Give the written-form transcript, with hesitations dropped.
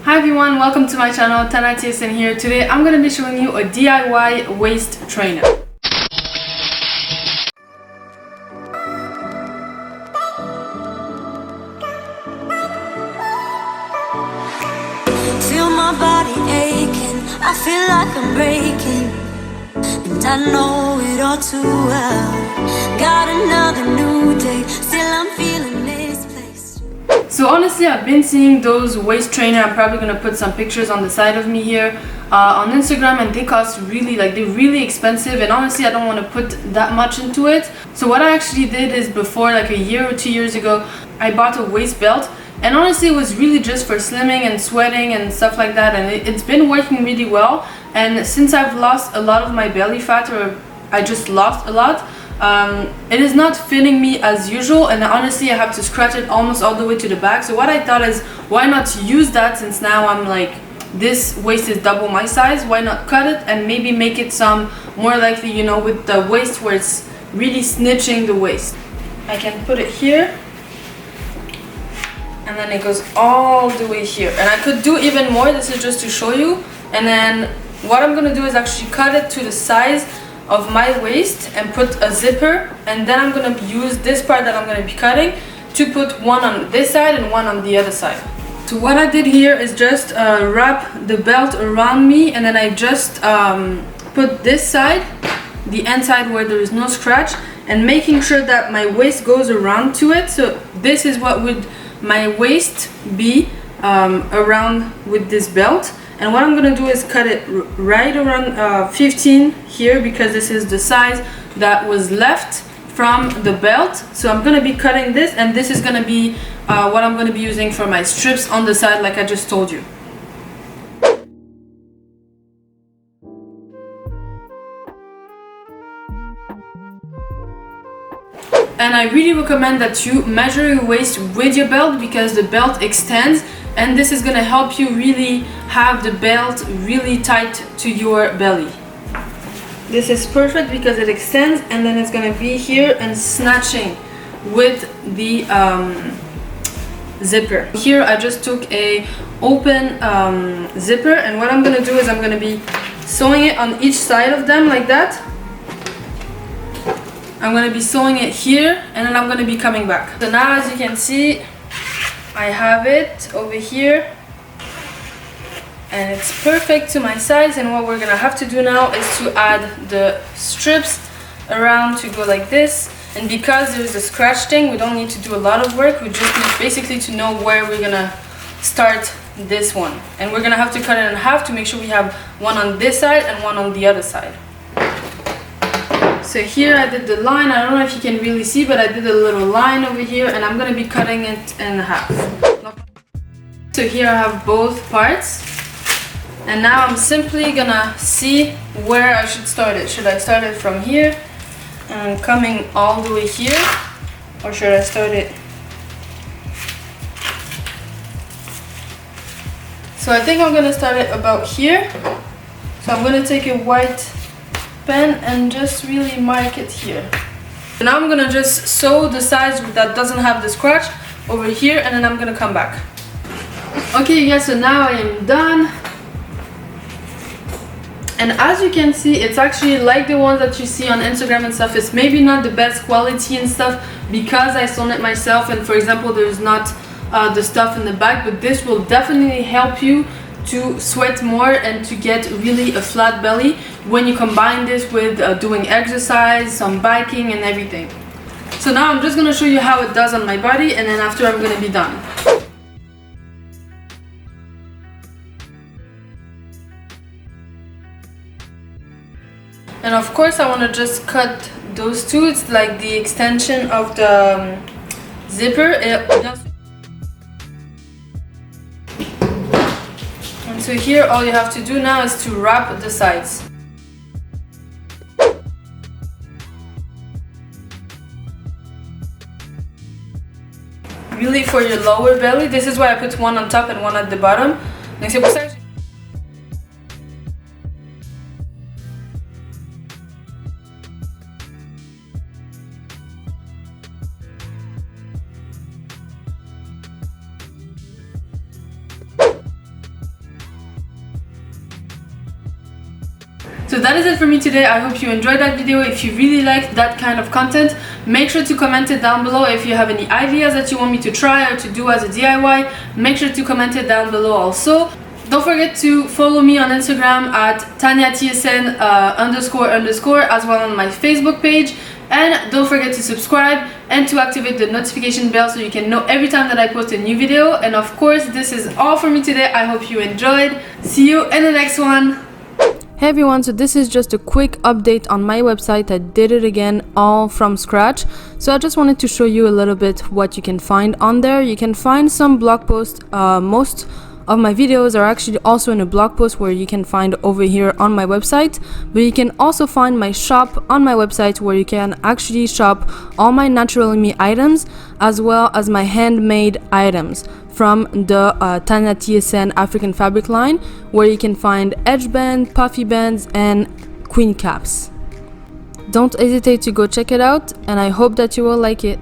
Hi everyone, welcome to my channel, Tania TSN here. Today I'm going to be showing you a DIY waist trainer. Feel my body aching, I feel like I'm breaking, and I know it all too well. Got another new day, still I'm feeling misplaced. So honestly, I've been seeing those waist trainer. I'm probably gonna put some pictures on the side of me here on Instagram, and they cost they're really expensive, and honestly I don't want to put that much into it. So what I actually did is, before, like a year or 2 years ago, I bought a waist belt, and honestly it was really just for slimming and sweating and stuff like that, and it's been working really well. And since I've lost a lot of my belly fat, or I just lost a lot, it is not fitting me as usual, and honestly I have to scratch it almost all the way to the back. So what I thought is, why not use that, since now I'm like, this waist is double my size, why not cut it and maybe make it some more likely, you know, with the waist where it's really snitching the waist. I can put it here, and then it goes all the way here, and I could do even more. This is just to show you. And then what I'm gonna do is actually cut it to the size of my waist and put a zipper, and then I'm gonna use this part that I'm gonna be cutting to put one on this side and one on the other side. So what I did here is just wrap the belt around me, and then I just put this side, the end side where there is no scratch, and making sure that my waist goes around to it. So this is what would my waist be around with this belt. And what I'm gonna do is cut it right around 15 here, because this is the size that was left from the belt. So I'm gonna be cutting this, and this is gonna be what I'm gonna be using for my strips on the side, like I just told you. And I really recommend that you measure your waist with your belt, because the belt extends, and this is gonna help you really have the belt really tight to your belly. This is perfect because it extends, and then it's gonna be here and snatching with the zipper. Here I just took a open zipper, and what I'm gonna do is I'm gonna be sewing it on each side of them like that. I'm gonna be sewing it here, and then I'm gonna be coming back. So now, as you can see, I have it over here, and it's perfect to my size. And what we're gonna have to do now is to add the strips around to go like this. And because there's a scratch thing, we don't need to do a lot of work. We just need basically to know where we're gonna start this one. And we're gonna have to cut it in half to make sure we have one on this side and one on the other side. So here I did the line. I don't know if you can really see, but I did a little line over here, and I'm gonna be cutting it in half. So here I have both parts, and now I'm simply gonna see where I should start it. Should I start it from here and coming all the way here, or should I start it? So I think I'm gonna start it about here. So I'm gonna take a white pen and just really mark it here. So now I'm gonna just sew the size that doesn't have the scratch over here, and then I'm gonna come back. Okay guys, so now I am done, and as you can see, it's actually like the ones that you see on Instagram and stuff. It's maybe not the best quality and stuff because I sewn it myself, and for example there's not the stuff in the back, but this will definitely help you to sweat more and to get really a flat belly when you combine this with doing exercise, some biking and everything. So now I'm just gonna show you how it does on my body, and then after I'm gonna be done. And of course I want to just cut those two. It's like the extension of the zipper. And so here all you have to do now is to wrap the sides. Really for your lower belly, this is why I put one on top and one at the bottom. So that is it for me today. I hope you enjoyed that video. If you really liked that kind of content, make sure to comment it down below. If you have any ideas that you want me to try or to do as a DIY, make sure to comment it down below also. Don't forget to follow me on Instagram at TaniaTSN __ as well on my Facebook page. And don't forget to subscribe and to activate the notification bell so you can know every time that I post a new video. And of course, this is all for me today. I hope you enjoyed. See you in the next one. Hey everyone, so this is just a quick update on my website. I did it again all from scratch. So I just wanted to show you a little bit what you can find on there. You can find some blog posts. Most of my videos are actually also in a blog post where you can find over here on my website, but you can also find my shop on my website where you can actually shop all my Natural Me items as well as my handmade items from the Tania TSN African fabric line, where you can find edge band, puffy bands and queen caps. Don't hesitate to go check it out, and I hope that you will like it.